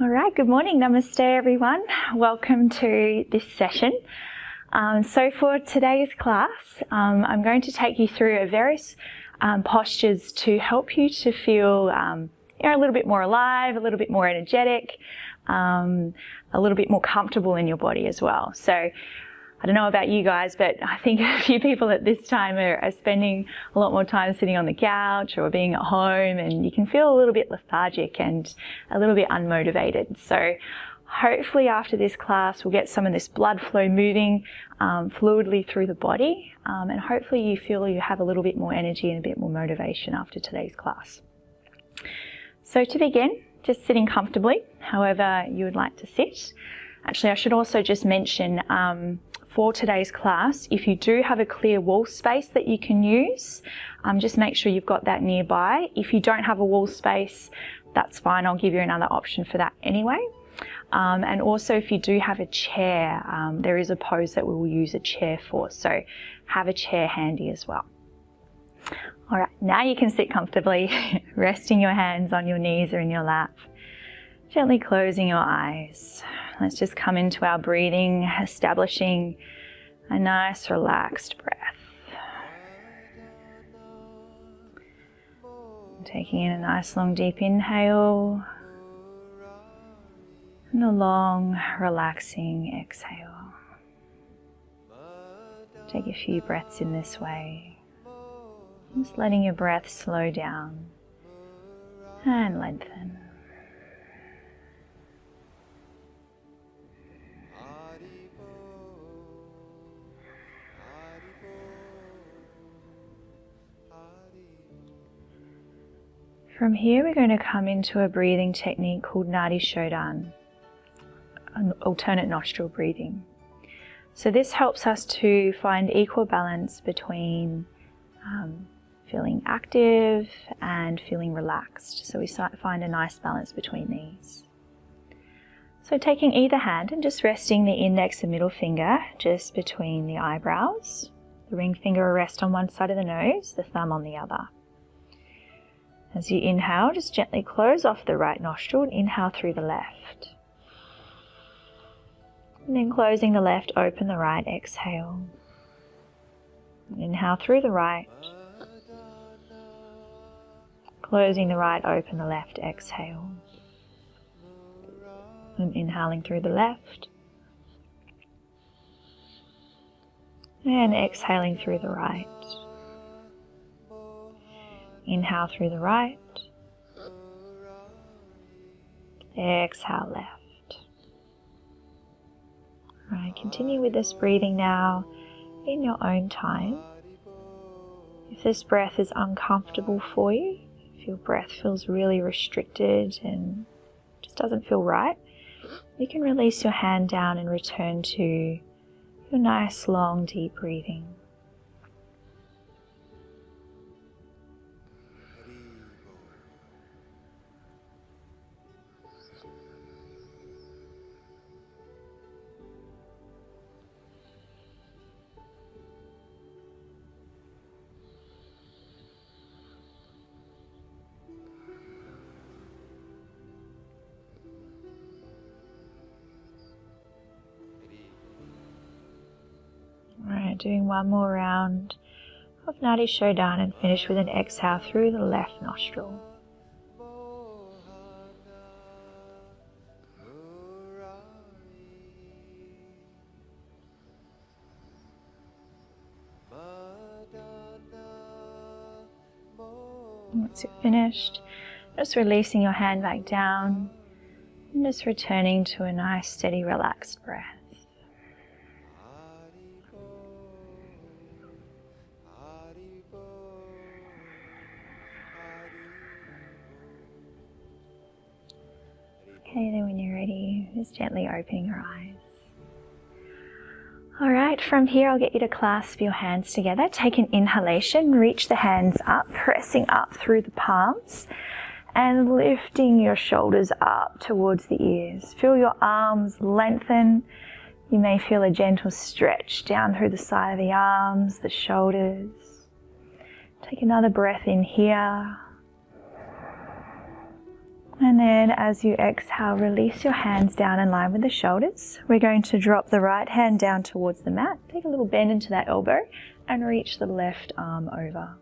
All right, good morning, namaste everyone. Welcome to this session. So for today's class, I'm going to take you through various postures to help you to feel a little bit more alive, a little bit more energetic, a little bit more comfortable in your body as well. So I don't know about you guys, but I think a few people at this time are spending a lot more time sitting on the couch or being at home, and you can feel a little bit lethargic and a little bit unmotivated. So hopefully after this class we'll get some of this blood flow moving fluidly through the body, and hopefully you feel you have a little bit more energy and a bit more motivation after today's class. So to begin, just sitting comfortably, however you would like to sit. Actually, I should also just mention for today's class, if you do have a clear wall space that you can use, just make sure you've got that nearby. If you don't have a wall space, that's fine. I'll give you another option for that anyway. And also if you do have a chair, there is a pose that we will use a chair for, so have a chair handy as well. All right, now you can sit comfortably, resting your hands on your knees or in your lap, gently closing your eyes. Let's just come into our breathing, establishing a nice relaxed breath. Taking in a nice long deep inhale and a long relaxing exhale. Take a few breaths in this way, just letting your breath slow down and lengthen. From here we're going to come into a breathing technique called Nadi Shodhan, an alternate nostril breathing. So this helps us to find equal balance between feeling active and feeling relaxed. So we find a nice balance between these. So taking either hand and just resting the index and middle finger just between the eyebrows. The ring finger will rest on one side of the nose, the thumb on the other. As you inhale, just gently close off the right nostril and inhale through the left. And then closing the left, open the right, exhale. Inhale through the right. Closing the right, open the left, exhale. And inhaling through the left. And exhaling through the right. Inhale through the right, exhale left. Alright, continue with this breathing now in your own time. If this breath is uncomfortable for you, if your breath feels really restricted and just doesn't feel right, you can release your hand down and return to your nice long deep breathing. Alright, doing one more round of Nadi Shodhan and finish with an exhale through the left nostril. Once you're finished, just releasing your hand back down and just returning to a nice steady relaxed breath. Okay, then when you're ready, just gently opening your eyes. Alright, from here I'll get you to clasp your hands together. Take an inhalation, reach the hands up, pressing up through the palms and lifting your shoulders up towards the ears. Feel your arms lengthen. You may feel a gentle stretch down through the side of the arms, the shoulders. Take another breath in here. And then as you exhale, release your hands down in line with the shoulders. We're going to drop the right hand down towards the mat. Take a little bend into that elbow and reach the left arm over.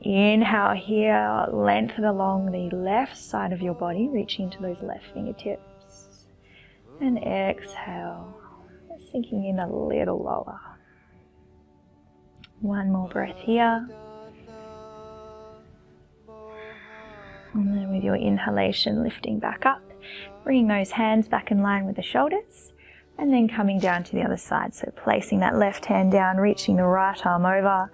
Inhale here, lengthen along the left side of your body, reaching into those left fingertips. And exhale, sinking in a little lower. One more breath here. And then with your inhalation, lifting back up, bringing those hands back in line with the shoulders, and then coming down to the other side. So placing that left hand down, reaching the right arm over.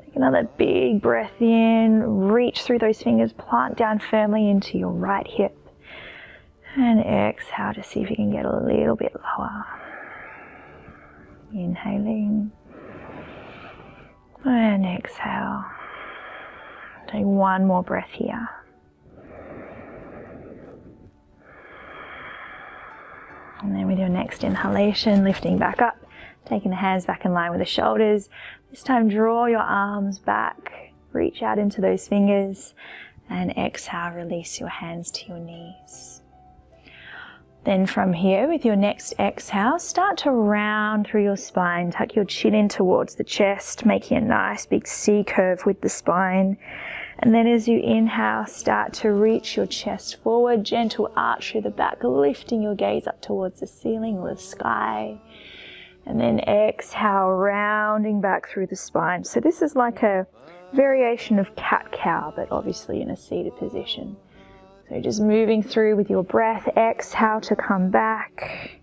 Take another big breath in, reach through those fingers, plant down firmly into your right hip. And exhale to see if you can get a little bit lower. Inhaling. And exhale. Take one more breath here. And then with your next inhalation, lifting back up, taking the hands back in line with the shoulders. This time draw your arms back, reach out into those fingers, and exhale, release your hands to your knees. Then from here, with your next exhale, start to round through your spine, tuck your chin in towards the chest, making a nice big C curve with the spine. And then as you inhale, start to reach your chest forward, gentle arch through the back, lifting your gaze up towards the ceiling or the sky. And then exhale, rounding back through the spine. So this is like a variation of cat-cow, but obviously in a seated position. So just moving through with your breath, exhale to come back,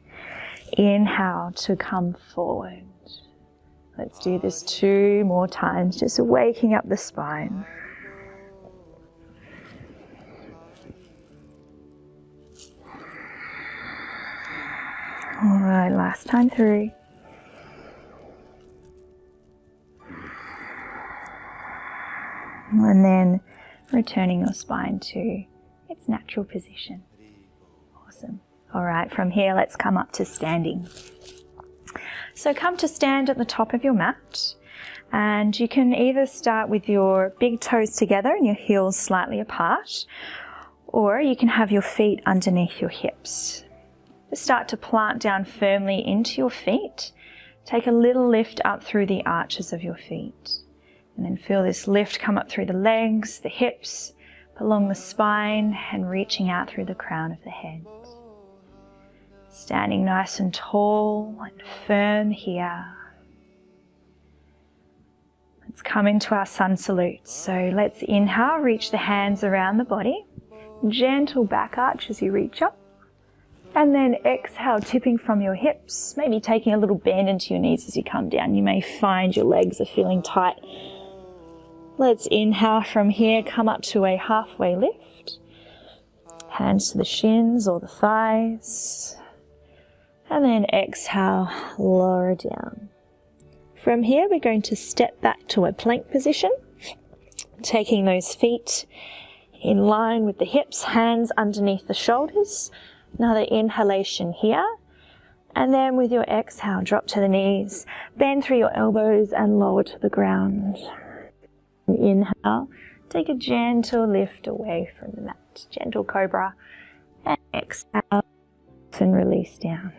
inhale to come forward. Let's do this 2 more times, just waking up the spine. All right, last time through. And then returning your spine to its natural position. Awesome. All right, from here, let's come up to standing. So come to stand at the top of your mat, and you can either start with your big toes together and your heels slightly apart, or you can have your feet underneath your hips. Start to plant down firmly into your feet. Take a little lift up through the arches of your feet. And then feel this lift come up through the legs, the hips, along the spine, and reaching out through the crown of the head. Standing nice and tall and firm here. Let's come into our sun salute. So let's inhale, reach the hands around the body. Gentle back arch as you reach up. And then exhale, tipping from your hips, maybe taking a little bend into your knees as you come down. You may find your legs are feeling tight. Let's inhale from here, come up to a halfway lift. Hands to the shins or the thighs. And then exhale, lower down. From here, we're going to step back to a plank position, taking those feet in line with the hips, hands underneath the shoulders. Another inhalation here, and then with your exhale, drop to the knees, bend through your elbows and lower to the ground. Inhale, take a gentle lift away from the mat, gentle cobra, and exhale and release down.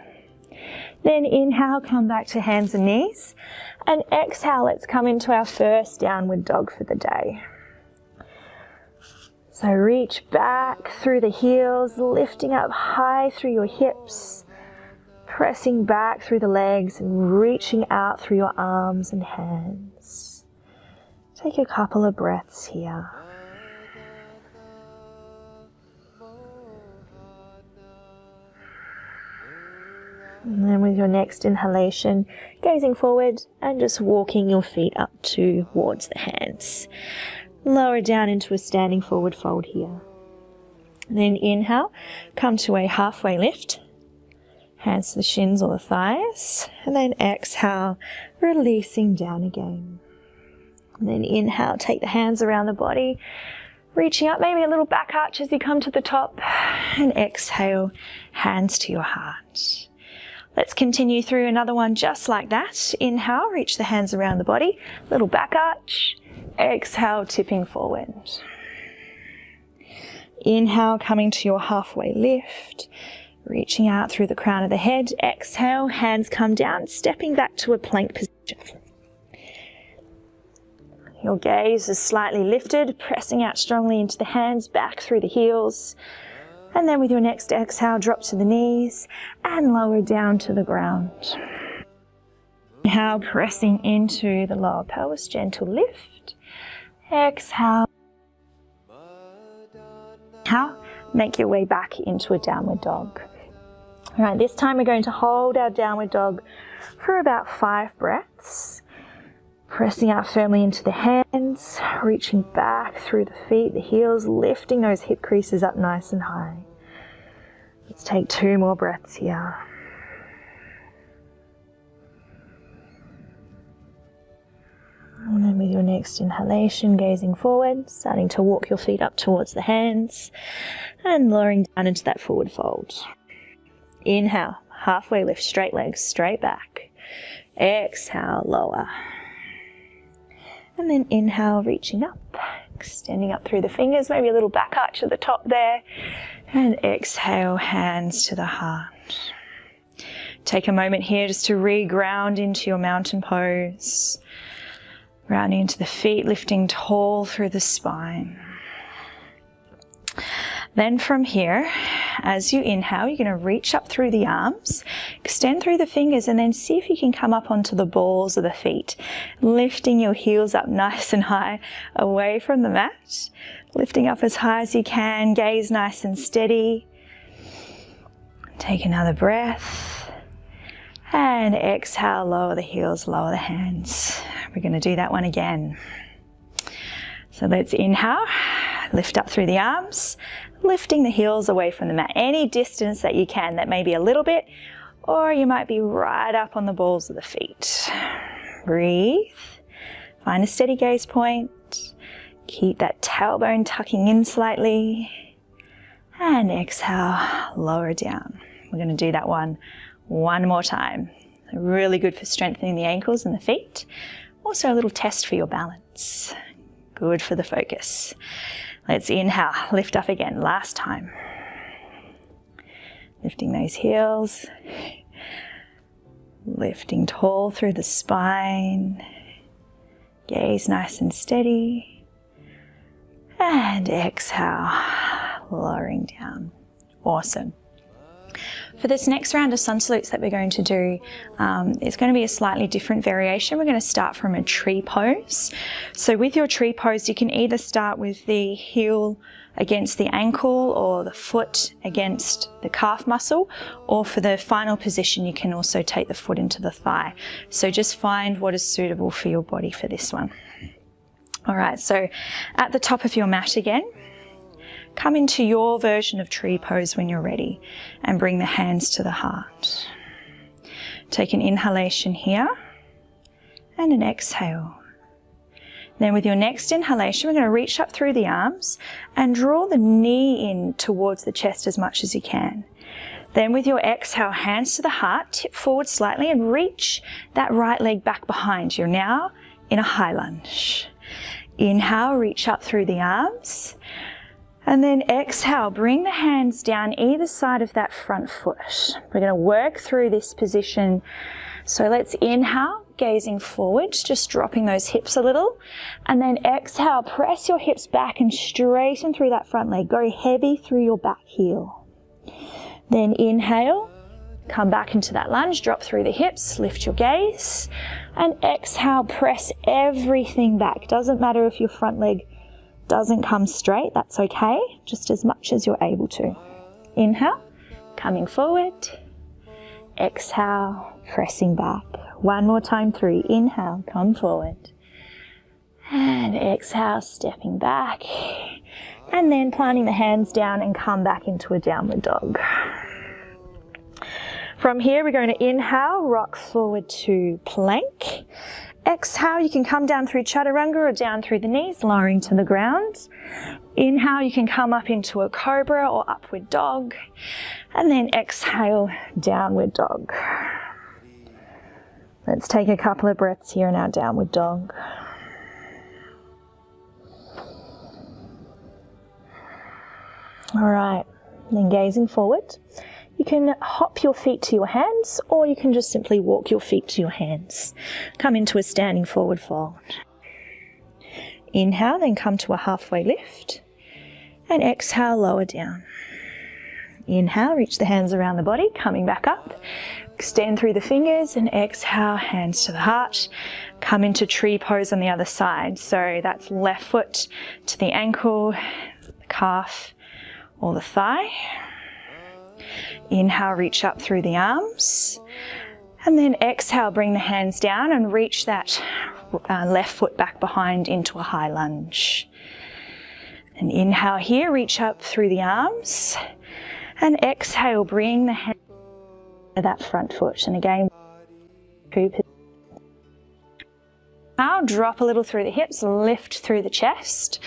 Then inhale, come back to hands and knees, and exhale, let's come into our first downward dog for the day. So reach back through the heels, lifting up high through your hips, pressing back through the legs and reaching out through your arms and hands. Take a couple of breaths here. And then with your next inhalation, gazing forward and just walking your feet up towards the hands. Lower down into a standing forward fold here. And then inhale, come to a halfway lift. Hands to the shins or the thighs. And then exhale, releasing down again. And then inhale, take the hands around the body, reaching up, maybe a little back arch as you come to the top. And exhale, hands to your heart. Let's continue through another one just like that. Inhale, reach the hands around the body, little back arch. Exhale, tipping forward. Inhale, coming to your halfway lift, reaching out through the crown of the head. Exhale, hands come down, stepping back to a plank position. Your gaze is slightly lifted, pressing out strongly into the hands, back through the heels. And then with your next exhale, drop to the knees and lower down to the ground. Inhale, pressing into the lower pelvis, gentle lift. Exhale. Inhale, make your way back into a downward dog. All right, this time we're going to hold our downward dog for about 5 breaths. Pressing out firmly into the hands, reaching back through the feet, the heels, lifting those hip creases up nice and high. Let's take 2 more breaths here. And then with your next inhalation, gazing forward, starting to walk your feet up towards the hands and lowering down into that forward fold. Inhale, halfway lift, straight legs, straight back. Exhale, lower. And then inhale, reaching up, extending up through the fingers, maybe a little back arch at the top there. And exhale, hands to the heart. Take a moment here just to re-ground into your mountain pose. Rounding into the feet, lifting tall through the spine. Then from here, as you inhale, you're going to reach up through the arms, extend through the fingers, and then see if you can come up onto the balls of the feet, lifting your heels up nice and high away from the mat, lifting up as high as you can, gaze nice and steady. Take another breath, and exhale, lower the heels, lower the hands. We're going to do that one again. So let's inhale, lift up through the arms, lifting the heels away from the mat, any distance that you can. That may be a little bit, or you might be right up on the balls of the feet. Breathe, find a steady gaze point, keep that tailbone tucking in slightly, and exhale, lower down. We're going to do that one more time. Really good for strengthening the ankles and the feet. Also a little test for your balance. Good for the focus. Let's inhale, lift up again, last time. Lifting those heels, lifting tall through the spine, gaze nice and steady, and exhale, lowering down. Awesome. For this next round of sun salutes that we're going to do, it's going to be a slightly different variation. We're going to start from a tree pose. So with your tree pose, you can either start with the heel against the ankle or the foot against the calf muscle, or for the final position, you can also take the foot into the thigh. So just find what is suitable for your body for this one. All right, so at the top of your mat again, come into your version of tree pose when you're ready and bring the hands to the heart. Take an inhalation here and an exhale. Then with your next inhalation, we're going to reach up through the arms and draw the knee in towards the chest as much as you can. Then with your exhale, hands to the heart, tip forward slightly and reach that right leg back behind. You're now in a high lunge. Inhale, reach up through the arms. And then exhale, bring the hands down either side of that front foot. We're going to work through this position. So let's inhale, gazing forwards, just dropping those hips a little. And then exhale, press your hips back and straighten through that front leg. Go heavy through your back heel. Then inhale, come back into that lunge, drop through the hips, lift your gaze. And exhale, press everything back. Doesn't matter if your front leg doesn't come straight, that's okay, just as much as you're able to. Inhale, coming forward. Exhale, pressing back. One more time through. Inhale, come forward. And exhale, stepping back. And then planting the hands down and come back into a downward dog. From here, we're going to inhale, rock forward to plank. Exhale, you can come down through chaturanga or down through the knees, lowering to the ground. Inhale, you can come up into a cobra or upward dog. And then exhale, downward dog. Let's take a couple of breaths here in our downward dog. All right, then gazing forward. You can hop your feet to your hands, or you can just simply walk your feet to your hands. Come into a standing forward fold. Inhale, then come to a halfway lift. And exhale, lower down. Inhale, reach the hands around the body, coming back up. Extend through the fingers and exhale, hands to the heart. Come into tree pose on the other side. So that's left foot to the ankle, the calf, or the thigh. Inhale, reach up through the arms. And then exhale, bring the hands down and reach that left foot back behind into a high lunge. And inhale here, reach up through the arms. And exhale, bring the hand to that front foot. And again, now drop a little through the hips, lift through the chest.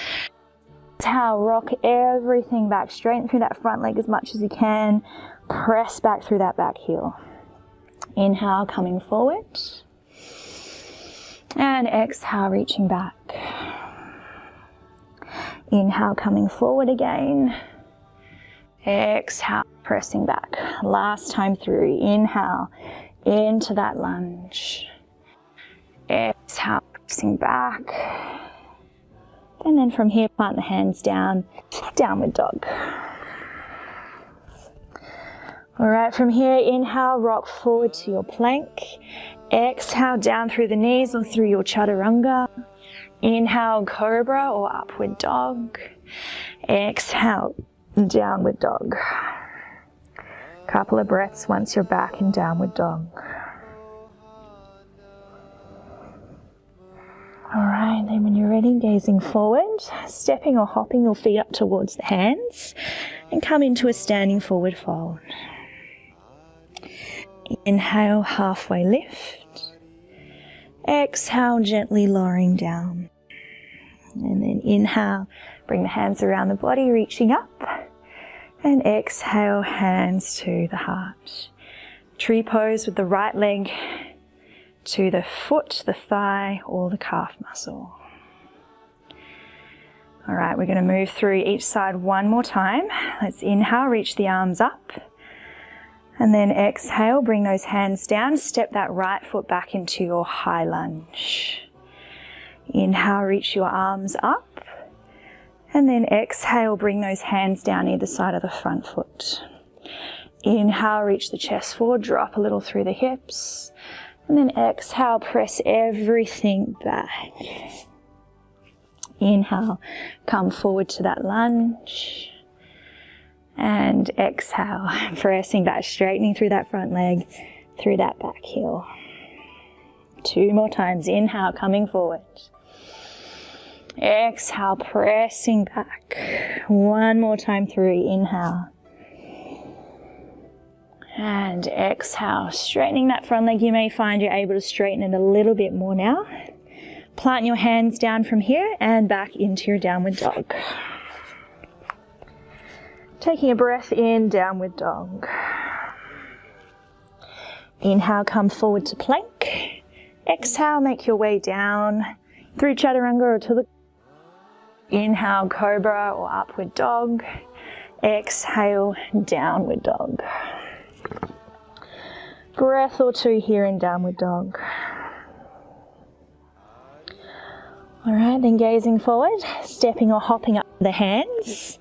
Exhale, rock everything back, straighten through that front leg as much as you can. Press back through that back heel. Inhale, coming forward. And exhale, reaching back. Inhale, coming forward again. Exhale, pressing back. Last time through. Inhale, into that lunge. Exhale, pressing back. And then from here, plant the hands down, downward dog. All right, from here, inhale, rock forward to your plank. Exhale, down through the knees or through your chaturanga. Inhale, cobra or upward dog. Exhale, downward dog. Couple of breaths once you're back in downward dog. All right, then when you're ready, gazing forward, stepping or hopping your feet up towards the hands and come into a standing forward fold. Inhale, halfway lift. Exhale, gently lowering down. And then inhale, bring the hands around the body, reaching up. And exhale, hands to the heart. Tree pose with the right leg to the foot, the thigh, or the calf muscle. All right, we're going to move through each side one more time. Let's inhale, reach the arms up. And then exhale, bring those hands down, step that right foot back into your high lunge. Inhale, reach your arms up. And then exhale, bring those hands down either side of the front foot. Inhale, reach the chest forward, drop a little through the hips. And then exhale, press everything back. Inhale, come forward to that lunge. And exhale, pressing back, straightening through that front leg, through that back heel. Two more times. Inhale, coming forward. Exhale, pressing back. One more time through. Inhale. And exhale, straightening that front leg. You may find you're able to straighten it a little bit more now. Plant your hands down from here and back into your downward dog. Taking a breath in, downward dog. Inhale, come forward to plank. Exhale, make your way down through chaturanga or to the... Inhale, cobra or upward dog. Exhale, downward dog. Breath or two here in downward dog. All right, then gazing forward, stepping or hopping up the hands.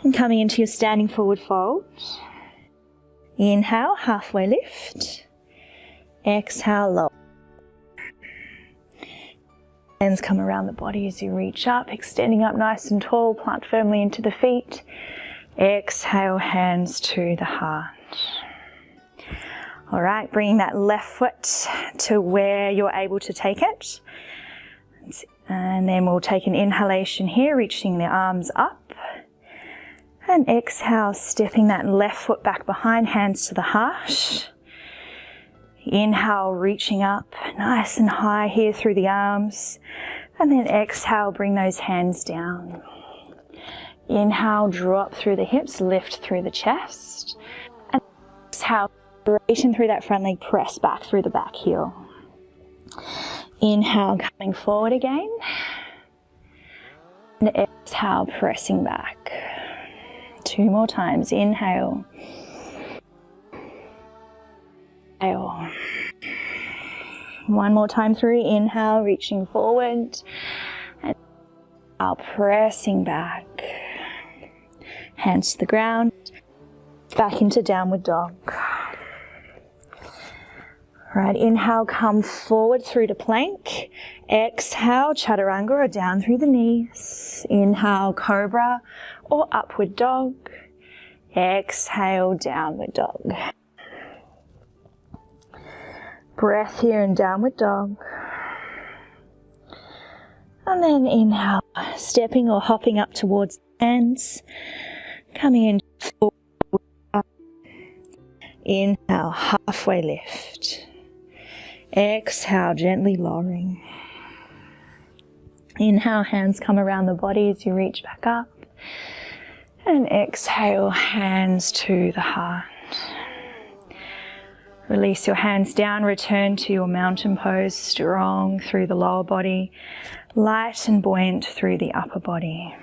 And coming into your standing forward fold. Inhale, halfway lift. Exhale, lower. Hands come around the body as you reach up, extending up nice and tall, plant firmly into the feet. Exhale, hands to the heart. All right, bringing that left foot to where you're able to take it. And then we'll take an inhalation here, reaching the arms up. And exhale, stepping that left foot back behind, hands to the heart. Inhale, reaching up nice and high here through the arms. And then exhale, bring those hands down. Inhale, drop through the hips, lift through the chest. And exhale, rotation through that front leg, press back through the back heel. Inhale, coming forward again. And exhale, pressing back. 2 more times. Inhale. Exhale. 1 more time through. Inhale, reaching forward. And out, pressing back. Hands to the ground. Back into downward dog. Right, inhale, come forward through to plank. Exhale, chaturanga or down through the knees. Inhale, cobra or upward dog. Exhale, downward dog. Breath here in downward dog. And then inhale, stepping or hopping up towards the hands. Coming in forward. Inhale, halfway lift. Exhale, gently lowering. Inhale, hands come around the body as you reach back up. And exhale, hands to the heart. Release your hands down, return to your mountain pose, strong through the lower body, light and buoyant through the upper body.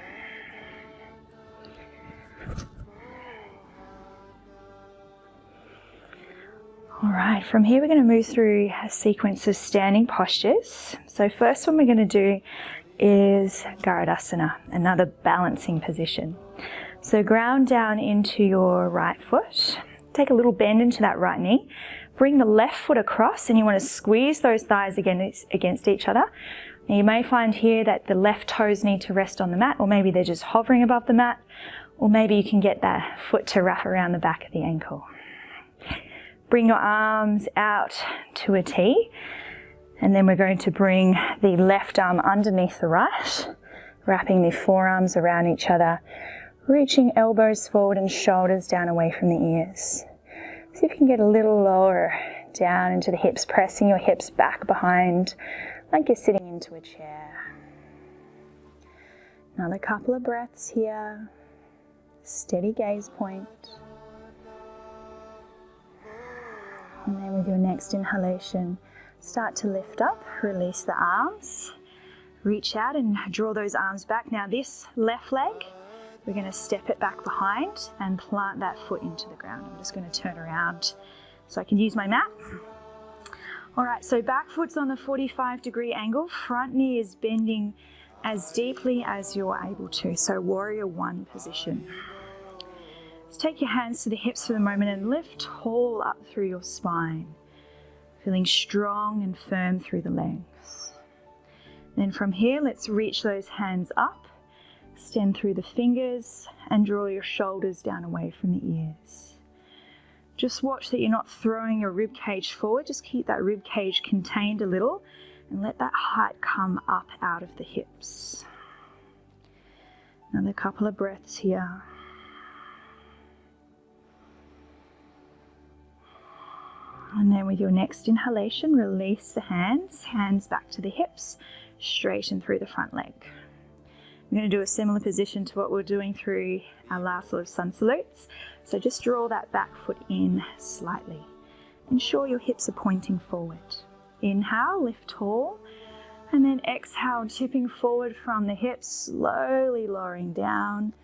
All right, from here we're going to move through a sequence of standing postures. So first one we're going to do is Garudasana, another balancing position. So ground down into your right foot. Take a little bend into that right knee. Bring the left foot across and you want to squeeze those thighs against each other. Now you may find here that the left toes need to rest on the mat, or maybe they're just hovering above the mat, or maybe you can get that foot to wrap around the back of the ankle. Bring your arms out to a T, and then we're going to bring the left arm underneath the right, wrapping the forearms around each other, reaching elbows forward and shoulders down away from the ears. See if you can get a little lower down into the hips, pressing your hips back behind like you're sitting into a chair. Another couple of breaths here. Steady gaze point. And then with your next inhalation, start to lift up, release the arms, reach out and draw those arms back. Now this left leg, we're going to step it back behind and plant that foot into the ground. I'm just going to turn around so I can use my mat. All right, so back foot's on the 45-degree angle, front knee is bending as deeply as you're able to, so warrior one position. Let's take your hands to the hips for the moment and lift tall up through your spine, feeling strong and firm through the legs. Then from here, let's reach those hands up, extend through the fingers and draw your shoulders down away from the ears. Just watch that you're not throwing your rib cage forward, just keep that rib cage contained a little and let that height come up out of the hips. Another couple of breaths here. And then with your next inhalation, release the hands, hands back to the hips, straighten through the front leg. I'm going to do a similar position to what we're doing through our last sort of sun salutes. So just draw that back foot in slightly. Ensure your hips are pointing forward. Inhale, lift tall, and then exhale, tipping forward from the hips, slowly lowering down,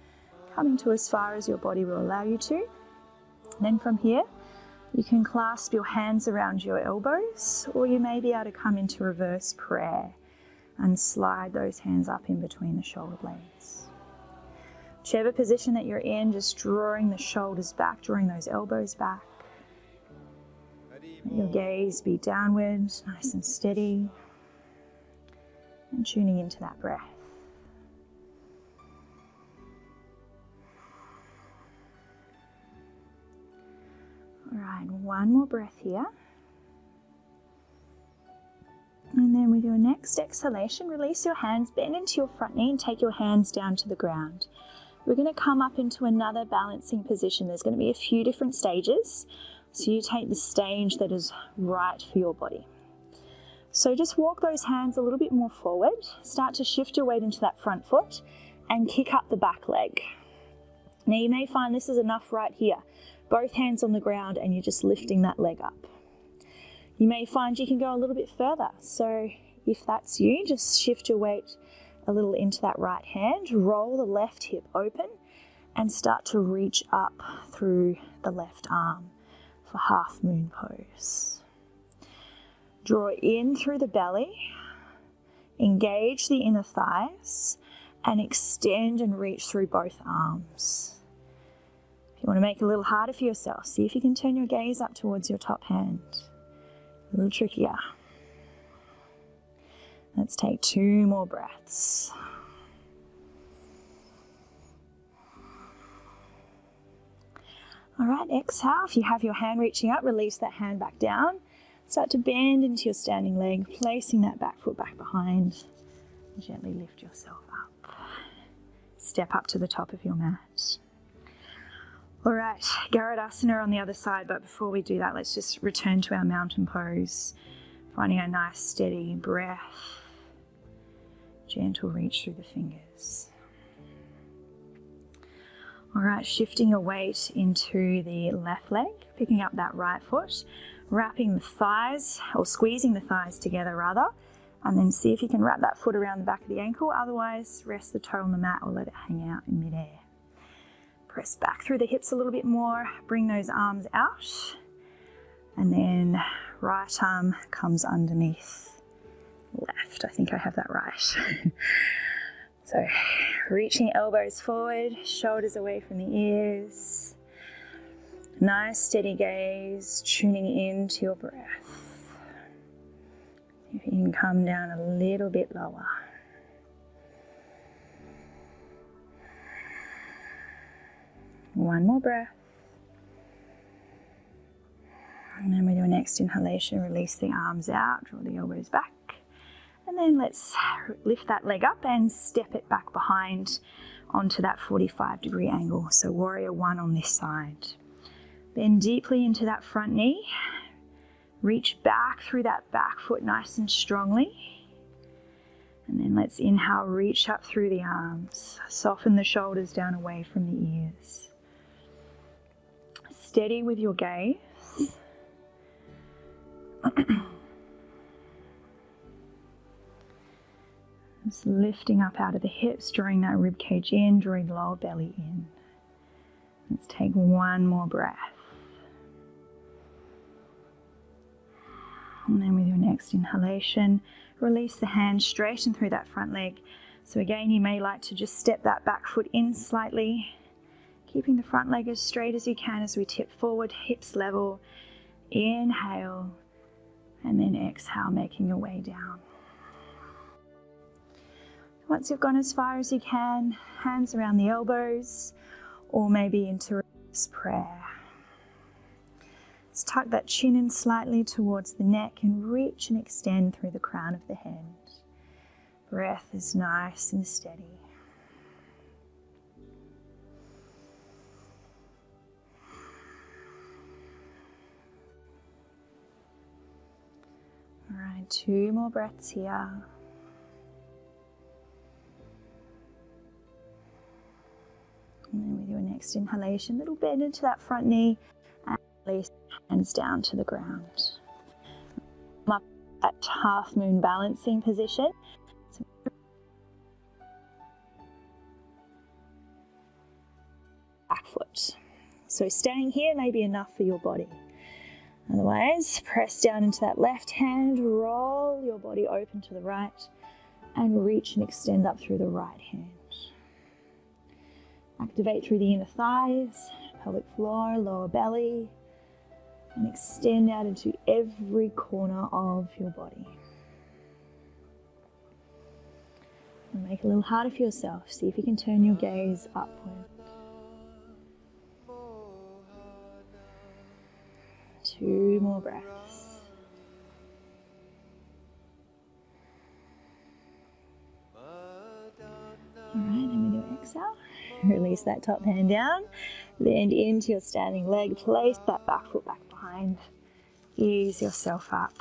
coming to as far as your body will allow you to. And then from here, you can clasp your hands around your elbows, or you may be able to come into reverse prayer and slide those hands up in between the shoulder blades. Whichever position that you're in, just drawing the shoulders back, drawing those elbows back. Let your gaze be downward, nice and steady, and tuning into that breath. All right, one more breath here. And then with your next exhalation, release your hands, bend into your front knee and take your hands down to the ground. We're going to come up into another balancing position. There's going to be a few different stages. So you take the stage that is right for your body. So just walk those hands a little bit more forward. Start to shift your weight into that front foot and kick up the back leg. Now you may find this is enough right here. Both hands on the ground and you're just lifting that leg up. You may find you can go a little bit further. So if that's you, just shift your weight a little into that right hand, roll the left hip open and start to reach up through the left arm for Halfmoon Pose. Draw in through the belly, engage the inner thighs, and extend and reach through both arms. If you want to make it a little harder for yourself, see if you can turn your gaze up towards your top hand. A little trickier. Let's take 2 more breaths. All right, exhale. If you have your hand reaching up, release that hand back down. Start to bend into your standing leg, placing that back foot back behind. Gently lift yourself up. Step up to the top of your mat. All right, Garudasana on the other side, but before we do that, let's just return to our mountain pose. Finding a nice steady breath. Gentle reach through the fingers. All right, shifting your weight into the left leg, picking up that right foot, wrapping the thighs, or squeezing the thighs together rather, and then see if you can wrap that foot around the back of the ankle. Otherwise, rest the toe on the mat or let it hang out in midair. Press back through the hips a little bit more, bring those arms out, and then right arm comes underneath left. I think I have that right. So reaching elbows forward, shoulders away from the ears. Nice steady gaze, tuning into your breath. If you can come down a little bit lower. One more breath. And then with your next inhalation, release the arms out, draw the elbows back. And then let's lift that leg up and step it back behind onto that 45-degree angle. So warrior 1 on this side. Bend deeply into that front knee. Reach back through that back foot nice and strongly. And then let's inhale, reach up through the arms. Soften the shoulders down away from the ears. Steady with your gaze. Just lifting up out of the hips, drawing that rib cage in, drawing the lower belly in. Let's take one more breath. And then with your next inhalation, release the hand, straighten through that front leg. So again, you may like to just step that back foot in slightly, keeping the front leg as straight as you can as we tip forward, hips level. Inhale, and then exhale, making your way down. Once you've gone as far as you can, hands around the elbows, or maybe into reverse prayer. Let's tuck that chin in slightly towards the neck and reach and extend through the crown of the head. Breath is nice and steady. All right, 2 more breaths here. And then with your next inhalation, little bend into that front knee and release hands down to the ground. Come up at half moon balancing position. Back foot. So staying here may be enough for your body. Otherwise, press down into that left hand, roll your body open to the right, and reach and extend up through the right hand. Activate through the inner thighs, pelvic floor, lower belly, and extend out into every corner of your body. And make it a little harder for yourself. See if you can turn your gaze upward. 2 more breaths. All right, and with your exhale, release that top hand down, bend into your standing leg, place that back foot back behind, ease yourself up,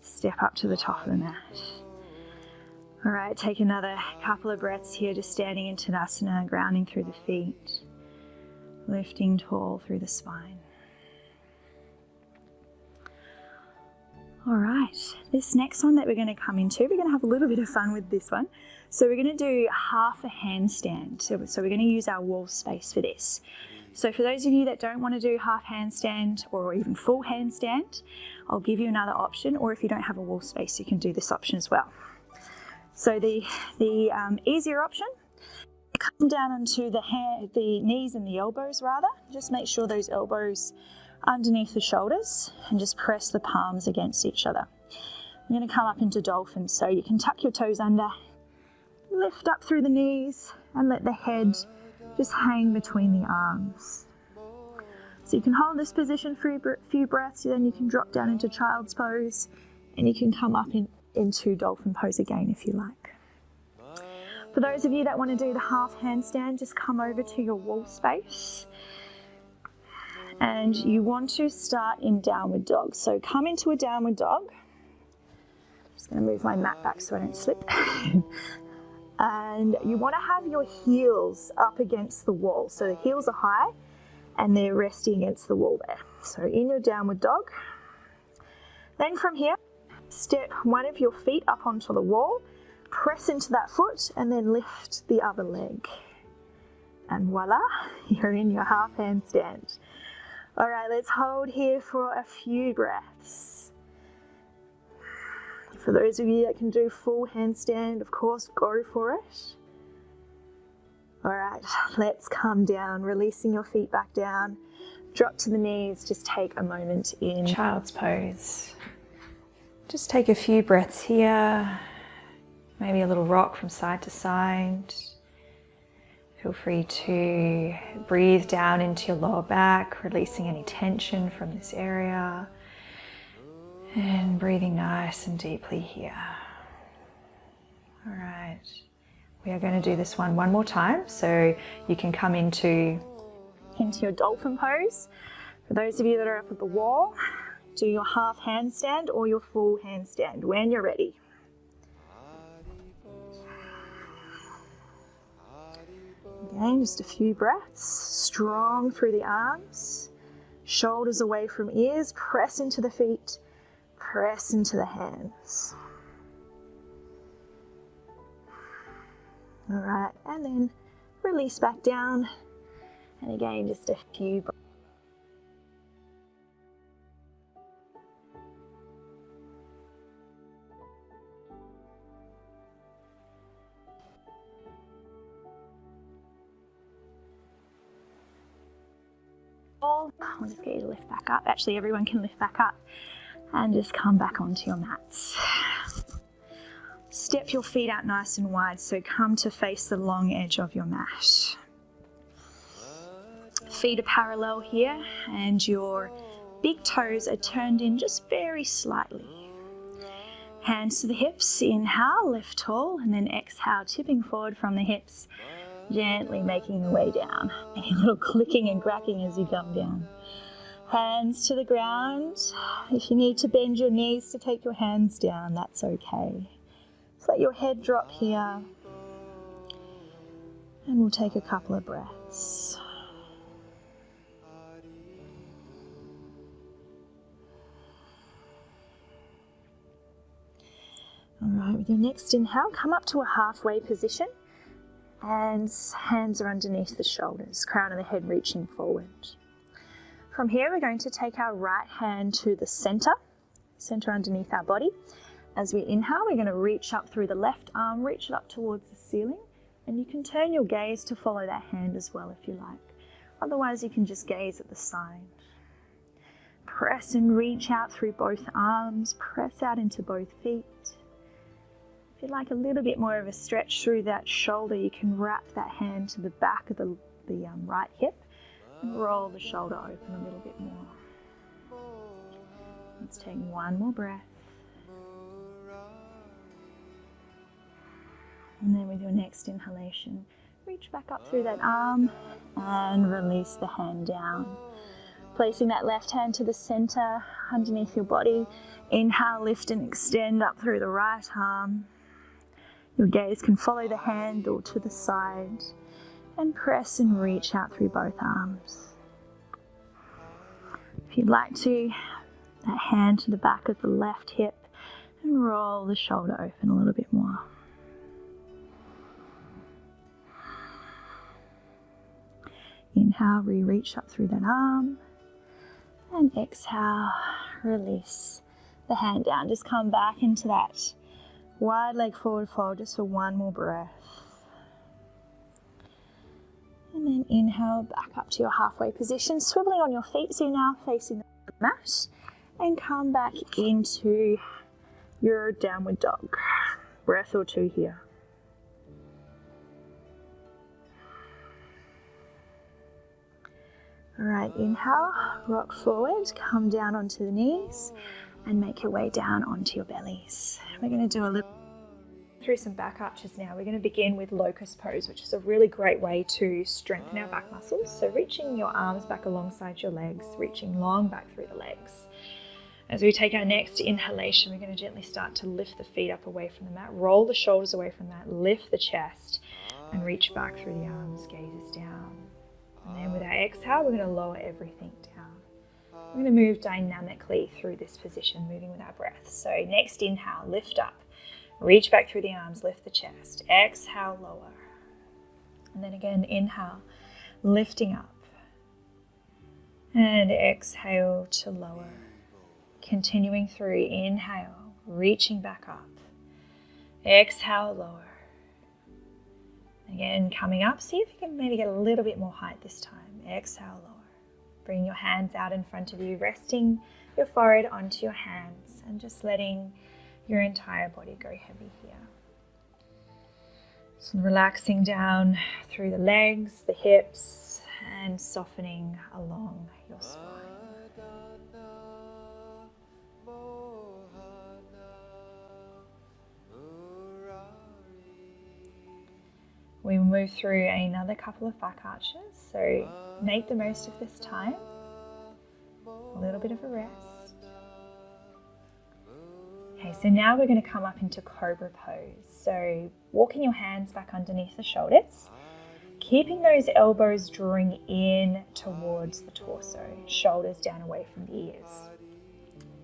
step up to the top of the mat. All right, take another couple of breaths here, just standing in Tadasana, grounding through the feet, lifting tall through the spine. All right, this next one that we're going to come into, we're going to have a little bit of fun with this one. So we're going to do half a handstand. So we're going to use our wall space for this. So for those of you that don't want to do half handstand or even full handstand, I'll give you another option, or if you don't have a wall space, you can do this option as well. So the easier option, come down onto the knees and the elbows rather. Just make sure those elbows underneath the shoulders and just press the palms against each other. I'm going to come up into dolphin, so you can tuck your toes under, lift up through the knees and let the head just hang between the arms. So you can hold this position for a few breaths, then you can drop down into child's pose and you can come up into dolphin pose again if you like. For those of you that want to do the half handstand, just come over to your wall space. And you want to start in downward dog. So come into a downward dog. I'm just going to move my mat back so I don't slip. And you want to have your heels up against the wall. So the heels are high and they're resting against the wall there. So in your downward dog. Then from here, step one of your feet up onto the wall, press into that foot and then lift the other leg. And voila, you're in your half handstand. All right, let's hold here for a few breaths. For those of you that can do full handstand, of course, go for it. All right, let's come down, releasing your feet back down. Drop to the knees, just take a moment in child's pose. Just take a few breaths here, maybe a little rock from side to side. Feel free to breathe down into your lower back, releasing any tension from this area. And breathing nice and deeply here. All right, we are going to do this one more time. So you can come into your dolphin pose. For those of you that are up at the wall, do your half handstand or your full handstand when you're ready. Again, just a few breaths, strong through the arms, shoulders away from ears, press into the feet, press into the hands. All right, and then release back down, and again, just a few breaths. I'll just get you to lift back up. Actually, everyone can lift back up and just come back onto your mats. Step your feet out nice and wide, so come to face the long edge of your mat. Feet are parallel here and your big toes are turned in just very slightly. Hands to the hips, inhale, lift tall, and then exhale, tipping forward from the hips, gently making your way down. A little clicking and cracking as you come down. Hands to the ground. If you need to bend your knees to take your hands down, that's okay. Just let your head drop here. And we'll take a couple of breaths. All right, with your next inhale, come up to a halfway position. And hands are underneath the shoulders, crown of the head reaching forward. From here, we're going to take our right hand to the center underneath our body. As we inhale, we're going to reach up through the left arm, reach it up towards the ceiling, and you can turn your gaze to follow that hand as well if you like. Otherwise, you can just gaze at the side. Press and reach out through both arms, press out into both feet. If you'd like a little bit more of a stretch through that shoulder, you can wrap that hand to the back of the right hip and roll the shoulder open a little bit more. Let's take one more breath. And then with your next inhalation, reach back up through that arm and release the hand down. Placing that left hand to the center underneath your body. Inhale, lift and extend up through the right arm. Your gaze can follow the hand or to the side, and press and reach out through both arms. If you'd like to, that hand to the back of the left hip and roll the shoulder open a little bit more. Inhale, reach up through that arm, and exhale, release the hand down. Just come back into that wide leg forward fold just for one more breath. And then inhale back up to your halfway position, swiveling on your feet so you're now facing the mat, and come back into your downward dog. Breath or two here. Alright, inhale, rock forward, come down onto the knees and make your way down onto your bellies. We're going to do a little through some back arches now. We're going to begin with Locust Pose, which is a really great way to strengthen our back muscles. So reaching your arms back alongside your legs, reaching long back through the legs. As we take our next inhalation, we're going to gently start to lift the feet up away from the mat, roll the shoulders away from that, lift the chest and reach back through the arms, gazes down. And then with our exhale, we're going to lower everything down. We're going to move dynamically through this position, moving with our breath. So next inhale, lift up, reach back through the arms, lift the chest. Exhale, lower. And then again, inhale, lifting up. And exhale to lower. Continuing through, inhale, reaching back up. Exhale, lower. Again, coming up, see if you can maybe get a little bit more height this time. Exhale, lower. Bring your hands out in front of you, resting your forehead onto your hands and just letting your entire body go heavy here. So relaxing down through the legs, the hips, and softening along your spine. We will move through another couple of back arches, so make the most of this time. A little bit of a rest. Okay, so now we're going to come up into Cobra Pose. So walking your hands back underneath the shoulders, keeping those elbows drawing in towards the torso, shoulders down away from the ears.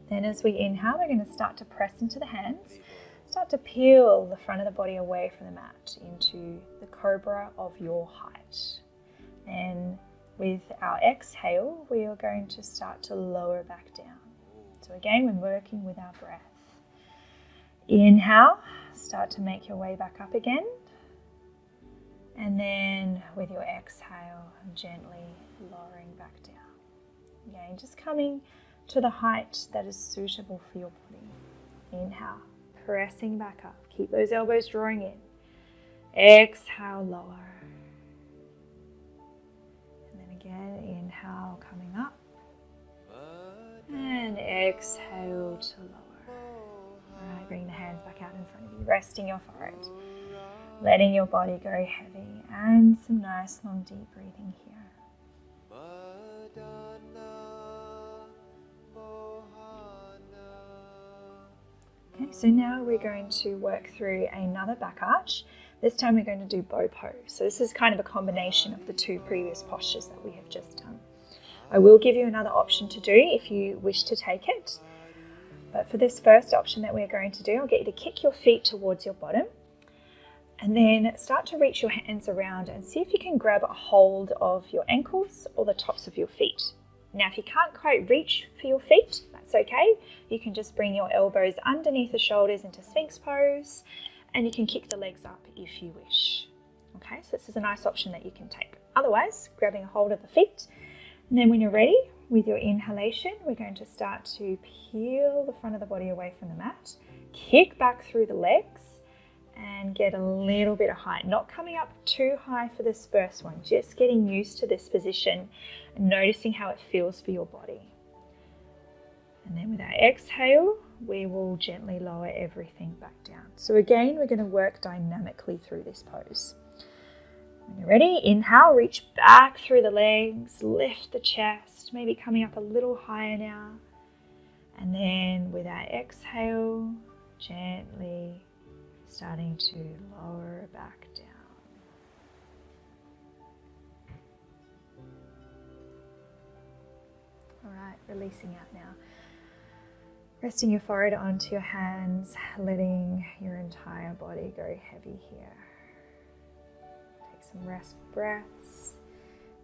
Then as we inhale, we're going to start to press into the hands. Start to peel the front of the body away from the mat into the cobra of your height. And with our exhale, we are going to start to lower back down. So again, we're working with our breath. Inhale, start to make your way back up again. And then with your exhale, gently lowering back down. Again, just coming to the height that is suitable for your body. Inhale. Pressing back up. Keep those elbows drawing in. Exhale, lower. And then again, inhale, coming up. And exhale to lower. All right, bring the hands back out in front of you, resting your forehead. Letting your body go heavy. And some nice, long, deep breathing here. Okay, so now we're going to work through another back arch. This time we're going to do bow pose. So this is kind of a combination of the two previous postures that we have just done. I will give you another option to do if you wish to take it. But for this first option that we're going to do, I'll get you to kick your feet towards your bottom and then start to reach your hands around and see if you can grab a hold of your ankles or the tops of your feet. Now, if you can't quite reach for your feet, that's okay. You can just bring your elbows underneath the shoulders into Sphinx pose, and you can kick the legs up if you wish. Okay, so this is a nice option that you can take. Otherwise, grabbing a hold of the feet, and then when you're ready, with your inhalation, we're going to start to peel the front of the body away from the mat, kick back through the legs, and get a little bit of height. Not coming up too high for this first one, just getting used to this position and noticing how it feels for your body. And then with our exhale, we will gently lower everything back down. So again, we're going to work dynamically through this pose. When you're ready, inhale, reach back through the legs, lift the chest, maybe coming up a little higher now. And then with our exhale, gently starting to lower back down. All right, releasing out now. Resting your forehead onto your hands, letting your entire body go heavy here. Take some restful breaths.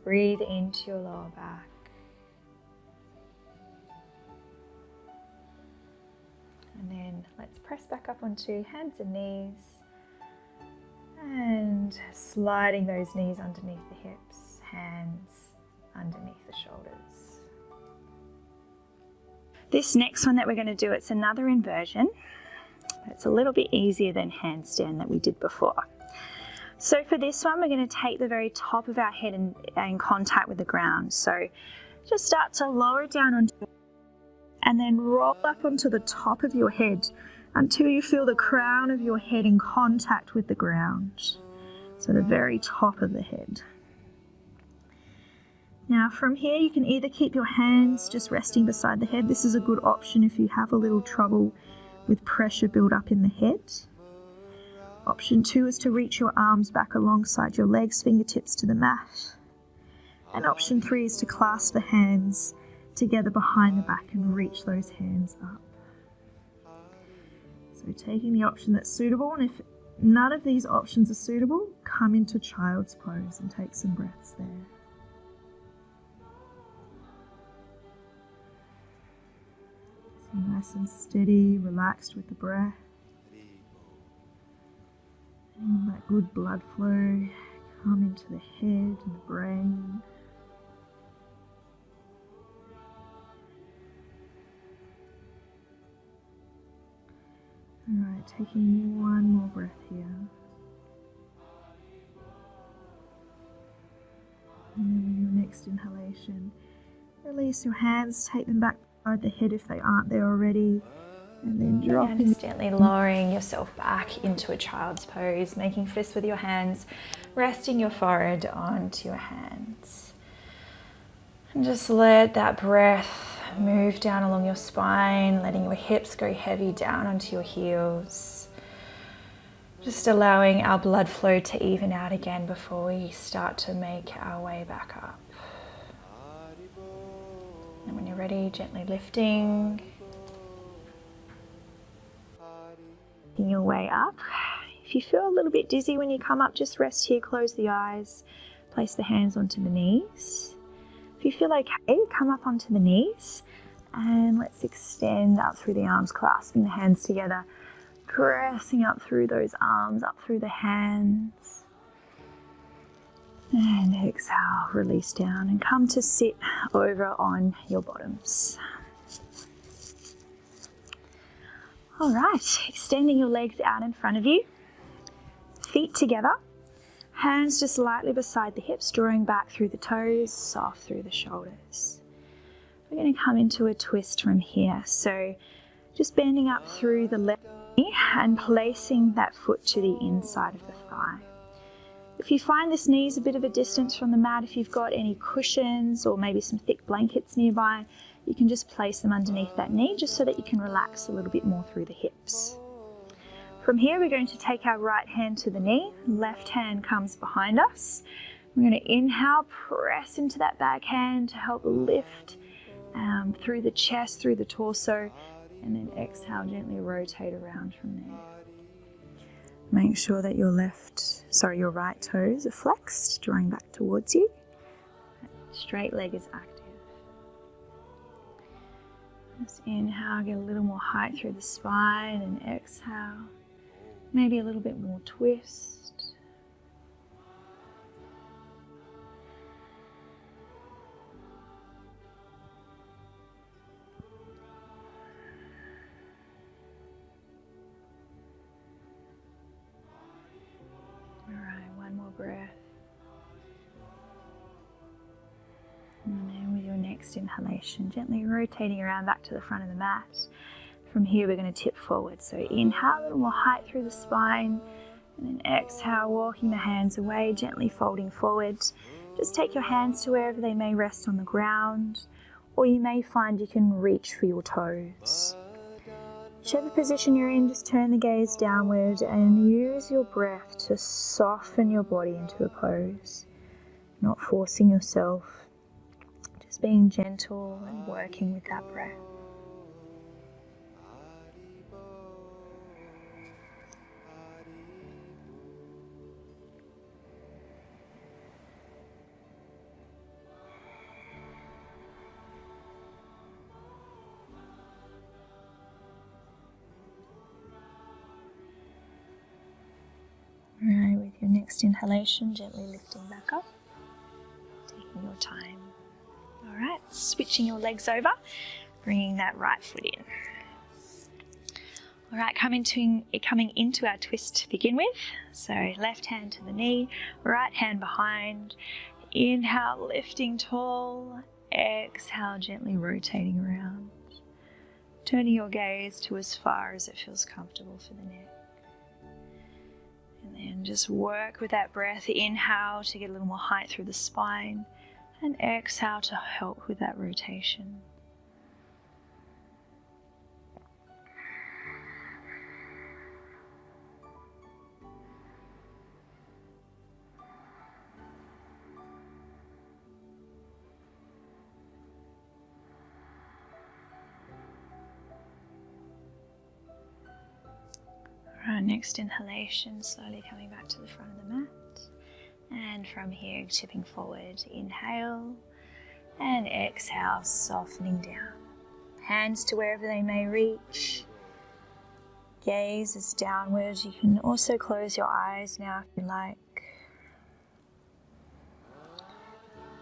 Breathe into your lower back. And then let's press back up onto hands and knees. And sliding those knees underneath the hips, hands underneath the shoulders. This next one that we're going to do, it's another inversion. It's a little bit easier than handstand that we did before. So for this one, we're going to take the very top of our head in contact with the ground. So just start to lower it down onto and then roll up onto the top of your head until you feel the crown of your head in contact with the ground. So the very top of the head. Now from here you can either keep your hands just resting beside the head. This is a good option if you have a little trouble with pressure build up in the head. Option 2 is to reach your arms back alongside your legs, fingertips to the mat. And option 3 is to clasp the hands together behind the back and reach those hands up. So taking the option that's suitable, and if none of these options are suitable, come into child's pose and take some breaths there. So nice and steady, relaxed with the breath. And that good blood flow come into the head and the brain. Alright, taking one more breath here. And then with your next inhalation, release your hands, take them back beside the head if they aren't there already. And then drop in. Just gently lowering yourself back into a child's pose, making fists with your hands, resting your forehead onto your hands. And just let that breath move down along your spine, letting your hips go heavy down onto your heels. Just allowing our blood flow to even out again before we start to make our way back up. And when you're ready, gently lifting. Making your way up. If you feel a little bit dizzy when you come up, just rest here, close the eyes, place the hands onto the knees. If you feel okay, come up onto the knees and let's extend up through the arms, clasping the hands together, pressing up through those arms, up through the hands. And exhale, release down and come to sit over on your bottoms. All right, extending your legs out in front of you, feet together, hands just lightly beside the hips, drawing back through the toes, soft through the shoulders. We're going to come into a twist from here. So just bending up through the left knee and placing that foot to the inside of the thigh. If you find this knee is a bit of a distance from the mat, if you've got any cushions or maybe some thick blankets nearby, you can just place them underneath that knee just so that you can relax a little bit more through the hips. From here, we're going to take our right hand to the knee, left hand comes behind us. We're going to inhale, press into that back hand to help lift through the chest, through the torso, and then exhale, gently rotate around from there. Make sure that your right toes are flexed, drawing back towards you. Straight leg is active. Just inhale, get a little more height through the spine, and exhale, maybe a little bit more twist. All right, one more breath. And then with your next inhalation, gently rotating around back to the front of the mat. From here, we're going to tip forward. So inhale, a little more height through the spine, and then exhale, walking the hands away, gently folding forward. Just take your hands to wherever they may rest on the ground, or you may find you can reach for your toes. Whichever position you're in, just turn the gaze downward and use your breath to soften your body into a pose, not forcing yourself. Just being gentle and working with that breath. next inhalation, gently lifting back up, taking your time. All right, switching your legs over, bringing that right foot in. All right, coming into our twist to begin with. So left hand to the knee, right hand behind. Inhale, lifting tall. Exhale, gently rotating around. Turning your gaze to as far as it feels comfortable for the neck. And then just work with that breath. Inhale to get a little more height through the spine. And exhale to help with that rotation. Our next inhalation, slowly coming back to the front of the mat. And from here, tipping forward, inhale and exhale, softening down. Hands to wherever they may reach. Gaze is downwards. You can also close your eyes now if you like.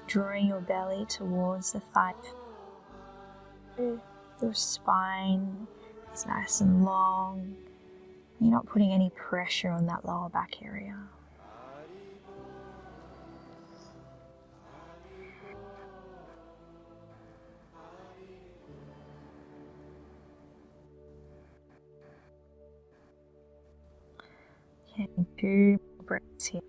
Drawing your belly towards the thigh. Your spine is nice and long. You're not putting any pressure on that lower back area. Okay, 2 breaths here.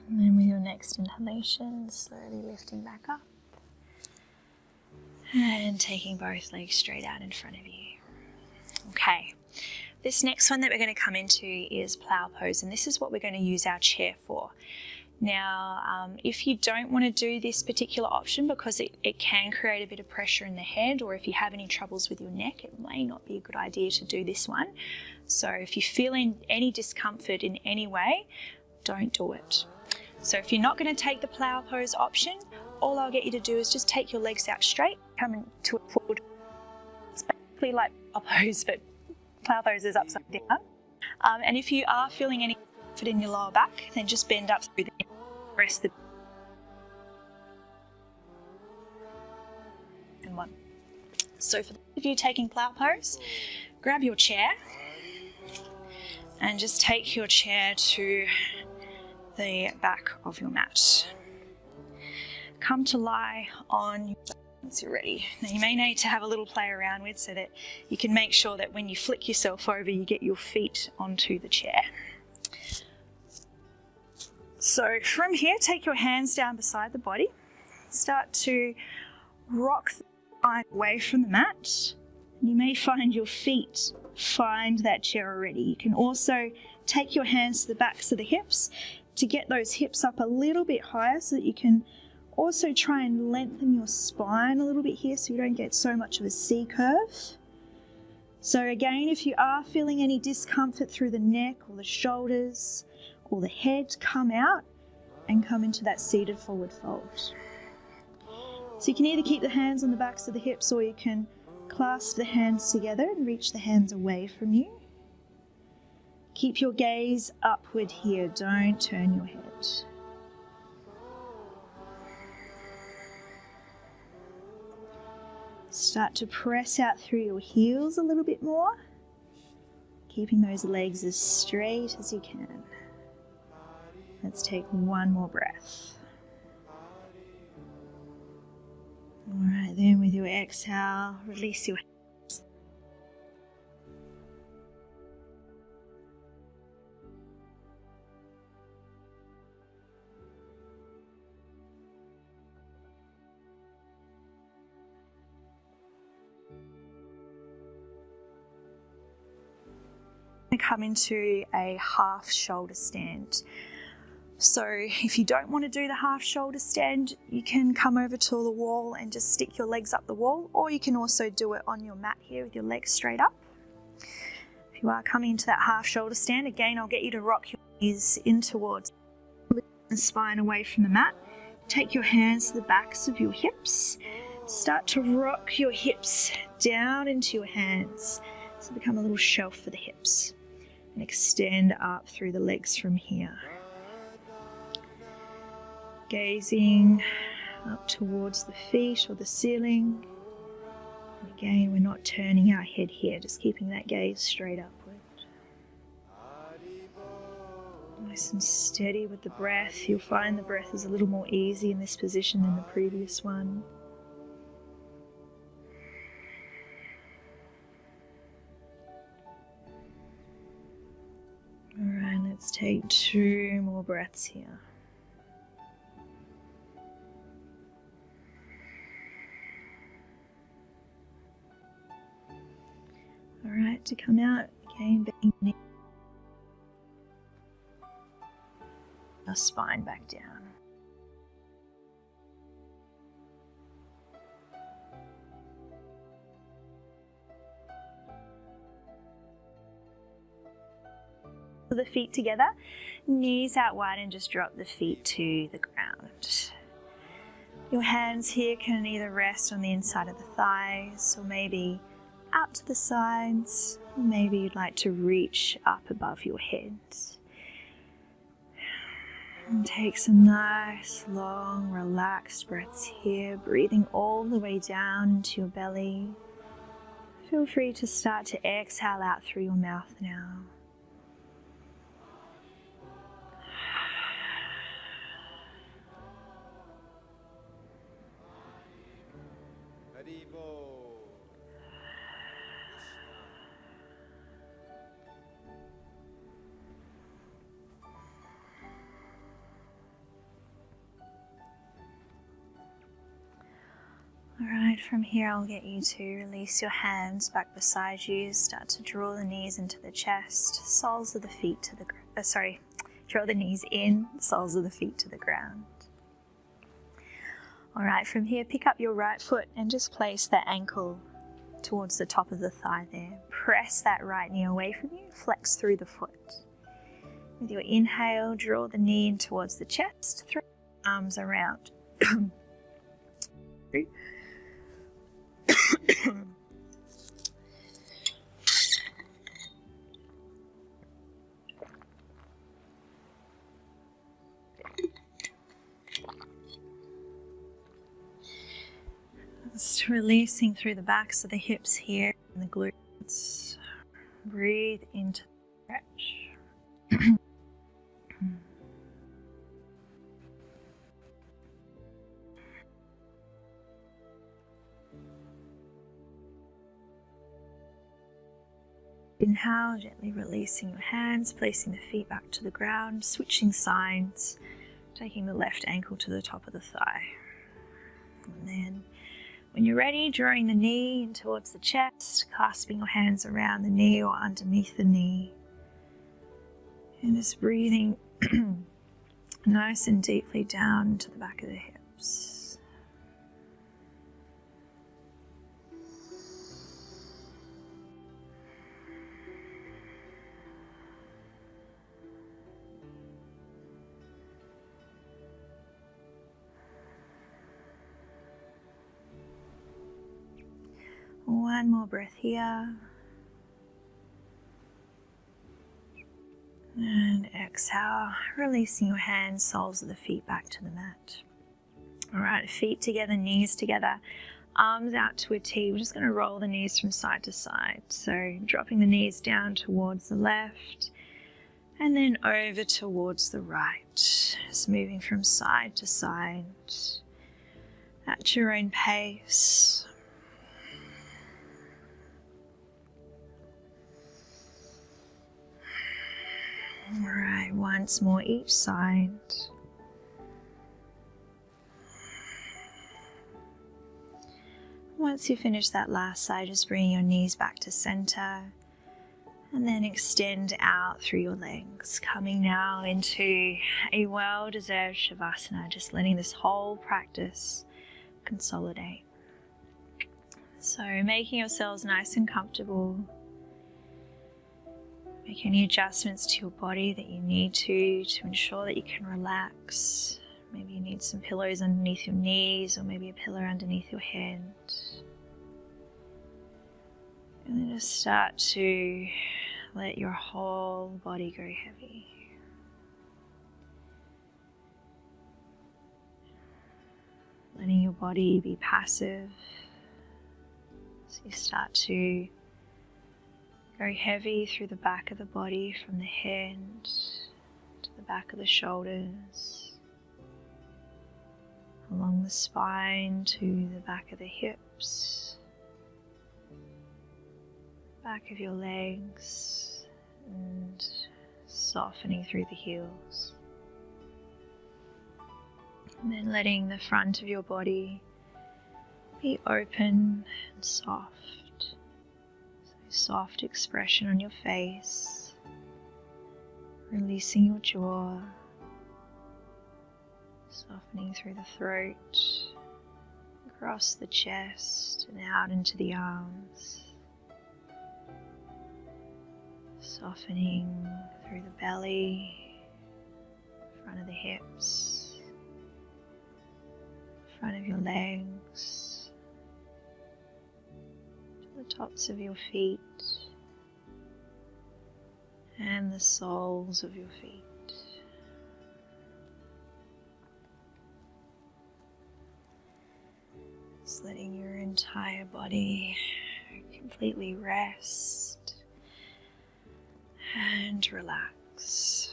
And then with your next inhalation, slowly lifting back up. And taking both legs straight out in front of you. Okay, this next one that we're going to come into is Plow Pose, and this is what we're going to use our chair for. Now, if you don't want to do this particular option because it can create a bit of pressure in the head, or if you have any troubles with your neck, it may not be a good idea to do this one. So if you feel any discomfort in any way, don't do it. So if you're not going to take the Plow Pose option, all I'll get you to do is just take your legs out straight, come into a forward. It's basically like Plow Pose, but Plow Pose is upside down. And if you are feeling any discomfort in your lower back, then just bend up through the neck, rest the and one. So for those of you taking Plow Pose, grab your chair and just take your chair to the back of your mat. Come to lie on your back once you're ready. Now you may need to have a little play around with so that you can make sure that when you flick yourself over, you get your feet onto the chair. So from here, take your hands down beside the body. Start to rock the spine away from the mat. You may find your feet find that chair already. You can also take your hands to the backs of the hips to get those hips up a little bit higher so that you can also try and lengthen your spine a little bit here so you don't get so much of a C curve. So again, if you are feeling any discomfort through the neck or the shoulders or the head, come out and come into that seated forward fold. So you can either keep the hands on the backs of the hips or you can clasp the hands together and reach the hands away from you. Keep your gaze upward here, don't turn your head. Start to press out through your heels a little bit more, keeping those legs as straight as you can. Let's take one more breath. All right, then with your exhale, release your hands. Come into a half shoulder stand. So if you don't want to do the half shoulder stand, you can come over to the wall and just stick your legs up the wall, or you can also do it on your mat here with your legs straight up. If you are coming into that half shoulder stand, again, I'll get you to rock your knees in towards the spine away from the mat. Take your hands to the backs of your hips. Start to rock your hips down into your hands. So become a little shelf for the hips and extend up through the legs from here. Gazing up towards the feet or the ceiling. And again, we're not turning our head here, just keeping that gaze straight upward. Nice and steady with the breath. You'll find the breath is a little more easy in this position than the previous one. Alright, let's take 2 more breaths here. Alright, to come out, again, bending the knee. Our spine back down. The feet together, knees out wide, and just drop the feet to the ground. Your hands here can either rest on the inside of the thighs or maybe out to the sides, or maybe you'd like to reach up above your head. And take some nice, long, relaxed breaths here, breathing all the way down into your belly. Feel free to start to exhale out through your mouth now. Alright, from here I'll get you to release your hands back beside you, start to draw the knees into the chest, soles of the feet to the ground, draw the knees in, soles of the feet to the ground. Alright, from here pick up your right foot and just place that ankle towards the top of the thigh there. Press that right knee away from you, flex through the foot. With your inhale, draw the knee in towards the chest, throw the arms around. Just releasing through the backs of the hips here and the glutes. Breathe into the stretch. Inhale, gently releasing your hands, placing the feet back to the ground, switching sides, taking the left ankle to the top of the thigh. And then, when you're ready, drawing the knee in towards the chest, clasping your hands around the knee or underneath the knee. And just breathing nice and deeply down to the back of the hips. One more breath here. And exhale, releasing your hands, soles of the feet back to the mat. Alright, feet together, knees together, arms out to a T. We're just going to roll the knees from side to side. So dropping the knees down towards the left and then over towards the right. Just moving from side to side at your own pace. Alright, once more each side. Once you finish that last side, just bring your knees back to center and then extend out through your legs, coming now into a well-deserved Shavasana, just letting this whole practice consolidate. So making yourselves nice and comfortable. Make any adjustments to your body that you need to ensure that you can relax. Maybe you need some pillows underneath your knees or maybe a pillow underneath your head. And then just start to let your whole body go heavy. Letting your body be passive. So you start to go heavy through the back of the body, from the head to the back of the shoulders, along the spine to the back of the hips, back of your legs, and softening through the heels. And then letting the front of your body be open and soft. So soft expression on your face, releasing your jaw, softening through the throat, across the chest and out into the arms. Softening through the belly, front of the hips, front of your legs, to the tops of your feet and the soles of your feet. Just letting your entire body completely rest and relax.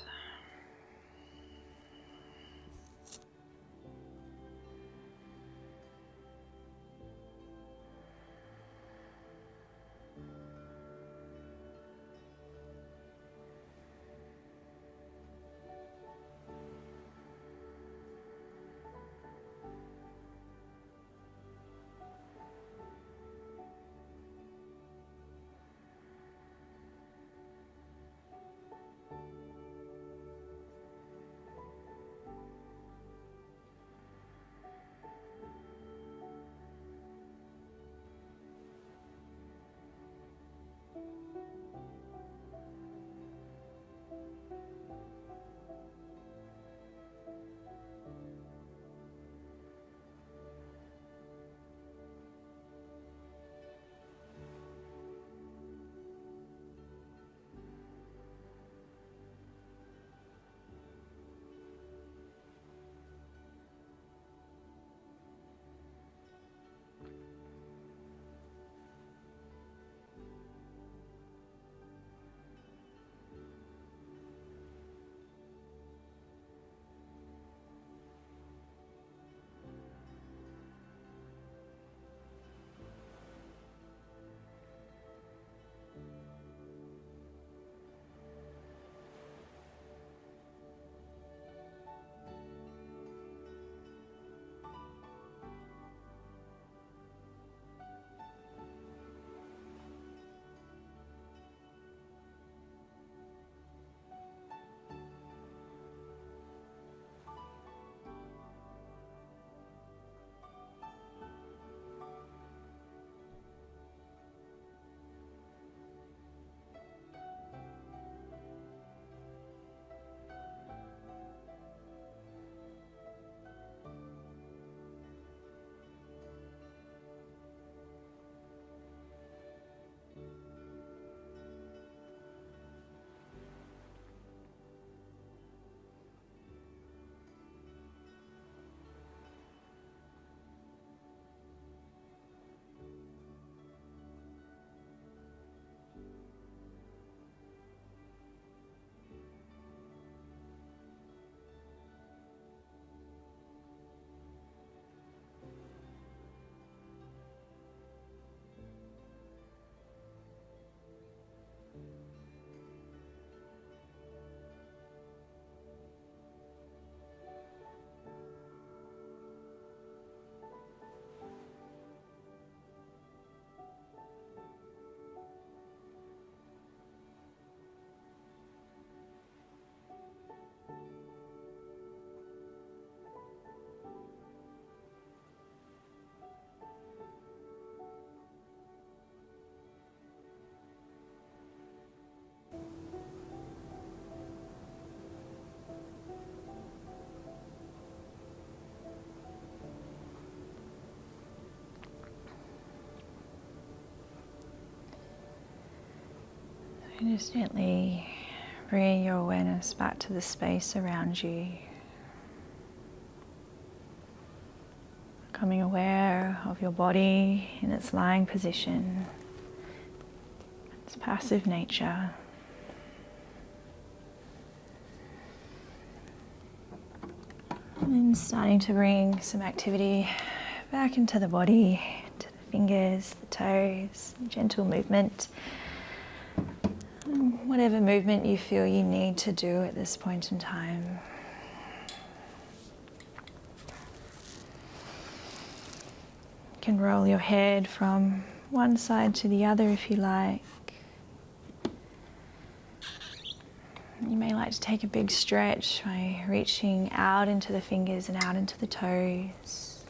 And just gently bring your awareness back to the space around you. Becoming aware of your body in its lying position, its passive nature. And then starting to bring some activity back into the body, to the fingers, the toes, gentle movement. Whatever movement you feel you need to do at this point in time. You can roll your head from one side to the other if you like. You may like to take a big stretch by reaching out into the fingers and out into the toes.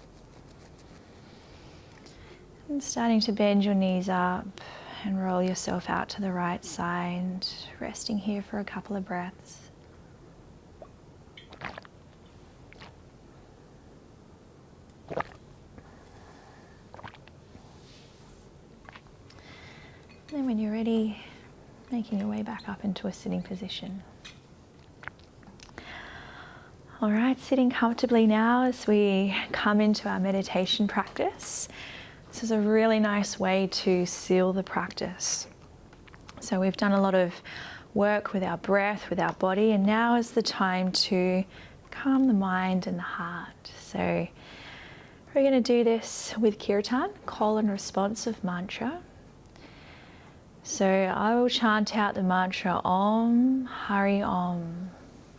And starting to bend your knees up and roll yourself out to the right side, resting here for a couple of breaths. And then when you're ready, making your way back up into a sitting position. All right, sitting comfortably now as we come into our meditation practice. This is a really nice way to seal the practice. So we've done a lot of work with our breath, with our body, and now is the time to calm the mind and the heart. So we're going to do this with kirtan, call and responsive mantra. So I will chant out the mantra Om Hari Om,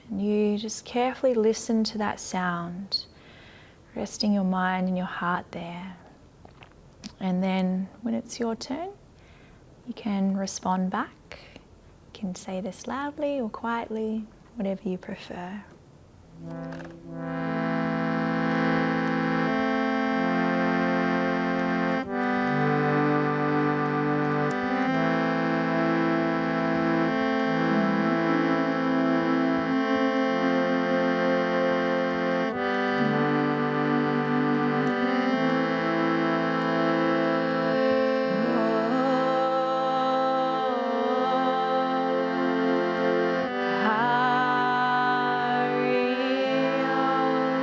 and you just carefully listen to that sound, resting your mind and your heart there. And then when it's your turn, you can respond back. You can say this loudly or quietly, whatever you prefer. Hari Om.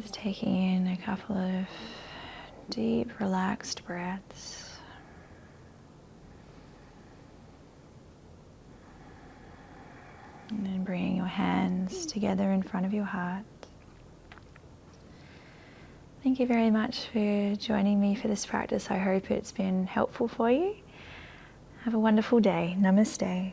Just taking in a couple of deep, relaxed breaths. And then bringing your hands together in front of your heart. Thank you very much for joining me for this practice. I hope it's been helpful for you. Have a wonderful day. Namaste.